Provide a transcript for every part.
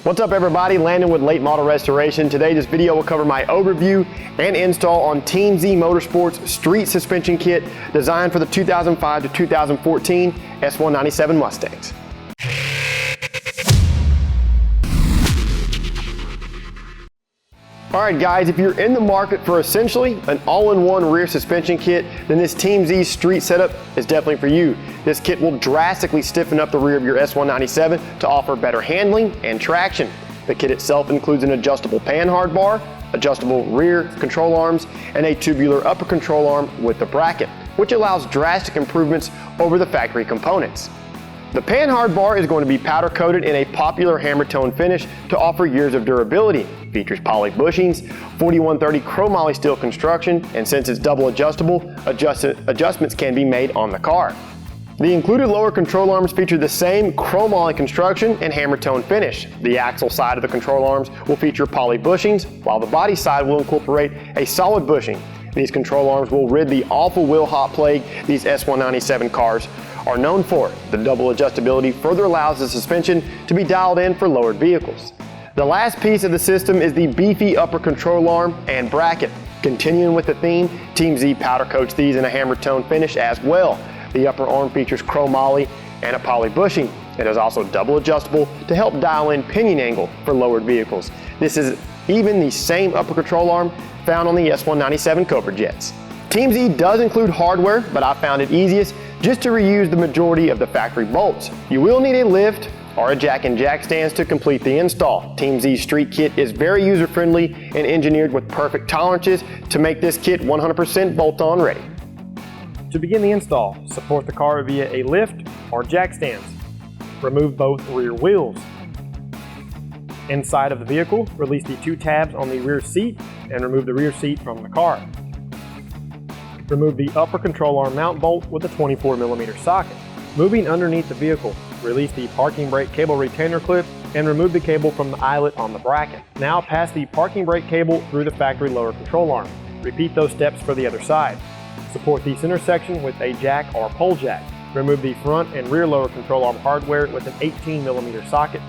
What's up everybody, Landon with Late Model Restoration. Today this video will cover my overview and install on Team Z Motorsports street suspension kit designed for the 2005 to 2014 S197 Mustangs. Alright guys, if you're in the market for essentially an all-in-one rear suspension kit, then this Team Z street setup is definitely for you. This kit will drastically stiffen up the rear of your S197 to offer better handling and traction. The kit itself includes an adjustable Panhard bar, adjustable rear control arms, and a tubular upper control arm with the bracket, which allows drastic improvements over the factory components. The Panhard bar is going to be powder coated in a popular hammer tone finish to offer years of durability. Features poly bushings, 4130 chromoly steel construction, and since it's double adjustable, adjustments can be made on the car. The included lower control arms feature the same chromoly construction and hammer tone finish. The axle side of the control arms will feature poly bushings, while the body side will incorporate a solid bushing. These control arms will rid the awful wheel hop plague these S197 cars are known for. The double adjustability further allows the suspension to be dialed in for lowered vehicles. The last piece of the system is the beefy upper control arm and bracket. Continuing with the theme, Team Z powder coats these in a hammer tone finish as well. The upper arm features chromoly and a poly bushing. It is also double adjustable to help dial in pinion angle for lowered vehicles. This is even the same upper control arm found on the S197 Cobra Jets. Team Z does include hardware, but I found it easiest just to reuse the majority of the factory bolts. You will need a lift or a jack and jack stands to complete the install. Team Z Street Kit is very user-friendly and engineered with perfect tolerances to make this kit 100% bolt-on ready. To begin the install, support the car via a lift or jack stands. Remove both rear wheels. Inside of the vehicle, release the two tabs on the rear seat and remove the rear seat from the car. Remove the upper control arm mount bolt with a 24mm socket. Moving underneath the vehicle, release the parking brake cable retainer clip and remove the cable from the eyelet on the bracket. Now pass the parking brake cable through the factory lower control arm. Repeat those steps for the other side. Support the center section with a jack or pole jack. Remove the front and rear lower control arm hardware with an 18mm socket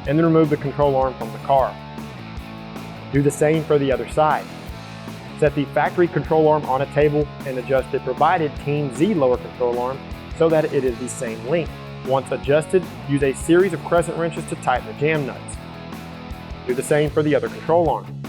and then remove the control arm from the car. Do the same for the other side. Set the factory control arm on a table and adjust the provided Team Z lower control arm so that it is the same length. Once adjusted, use a series of crescent wrenches to tighten the jam nuts. Do the same for the other control arm.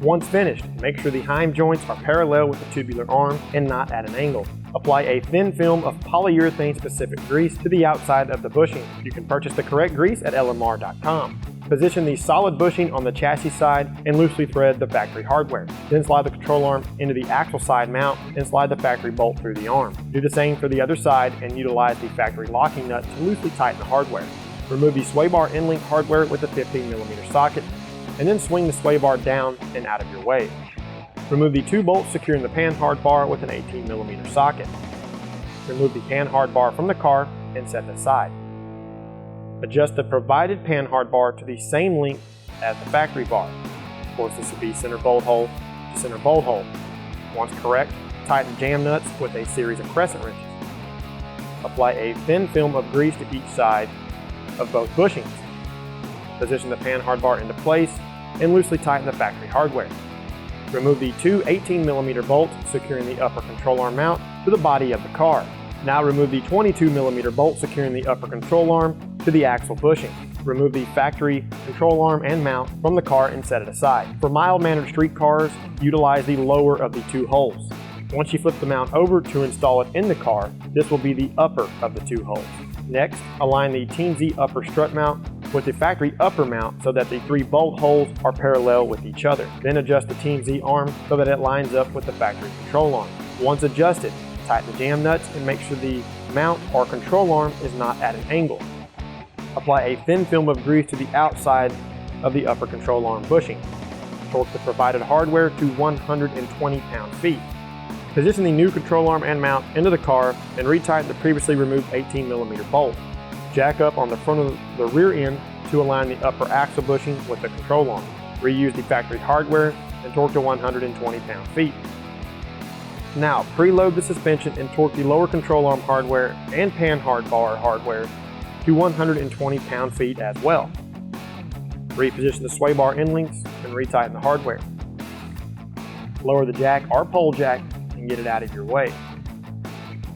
Once finished, make sure the heim joints are parallel with the tubular arm and not at an angle. Apply a thin film of polyurethane specific grease to the outside of the bushing. You can purchase the correct grease at lmr.com. Position the solid bushing on the chassis side and loosely thread the factory hardware. Then slide the control arm into the axle side mount and slide the factory bolt through the arm. Do the same for the other side and utilize the factory locking nut to loosely tighten the hardware. Remove the sway bar end link hardware with a 15mm socket and then swing the sway bar down and out of your way. Remove the two bolts securing the Panhard bar with an 18mm socket. Remove the Panhard bar from the car and set it aside. Adjust the provided Panhard bar to the same length as the factory bar. Of course, this will be center bolt hole to center bolt hole. Once correct, tighten jam nuts with a series of crescent wrenches. Apply a thin film of grease to each side of both bushings. Position the Panhard bar into place and loosely tighten the factory hardware. Remove the two 18mm bolts securing the upper control arm mount to the body of the car. Now remove the 22mm bolt securing the upper control arm to the axle bushing. Remove the factory control arm and mount from the car and set it aside. For mild-mannered street cars, utilize the lower of the two holes. Once you flip the mount over to install it in the car, this will be the upper of the two holes. Next, align the Team Z upper strut mount with the factory upper mount so that the three bolt holes are parallel with each other. Then adjust the Team Z arm so that it lines up with the factory control arm. Once adjusted, tighten the jam nuts and make sure the mount or control arm is not at an angle. Apply a thin film of grease to the outside of the upper control arm bushing. Torque the provided hardware to 120 pound-feet. Position the new control arm and mount into the car and retighten the previously removed 18mm bolt. Jack up on the front of the rear end to align the upper axle bushing with the control arm. Reuse the factory hardware and torque to 120 pound-feet. Now, preload the suspension and torque the lower control arm hardware and Panhard bar hardware to 120 pound-feet as well. Reposition the sway bar end links and retighten the hardware. Lower the jack or pole jack and get it out of your way.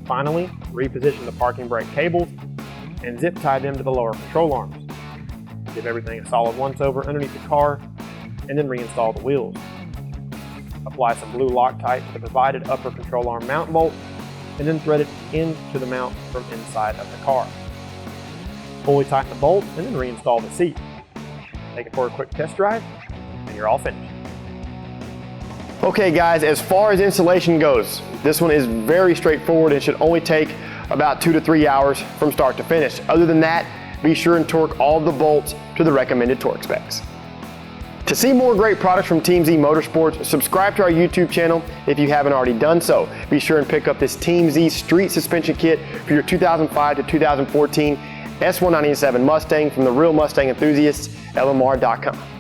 Finally, reposition the parking brake cables and zip tie them to the lower control arms. Give everything a solid once-over underneath the car and then reinstall the wheels. Apply some blue Loctite to the provided upper control arm mount bolt and then thread it into the mount from inside of the car. Fully tighten the bolt and then reinstall the seat. Take it for a quick test drive and you're all finished. Okay guys, as far as installation goes, this one is very straightforward and should only take about 2 to 3 hours from start to finish. Other than that, be sure and torque all of the bolts to the recommended torque specs. To see more great products from Team Z Motorsports, subscribe to our YouTube channel if you haven't already done so. Be sure and pick up this Team Z street suspension kit for your 2005 to 2014 S197 Mustang from the Real Mustang Enthusiasts, LMR.com.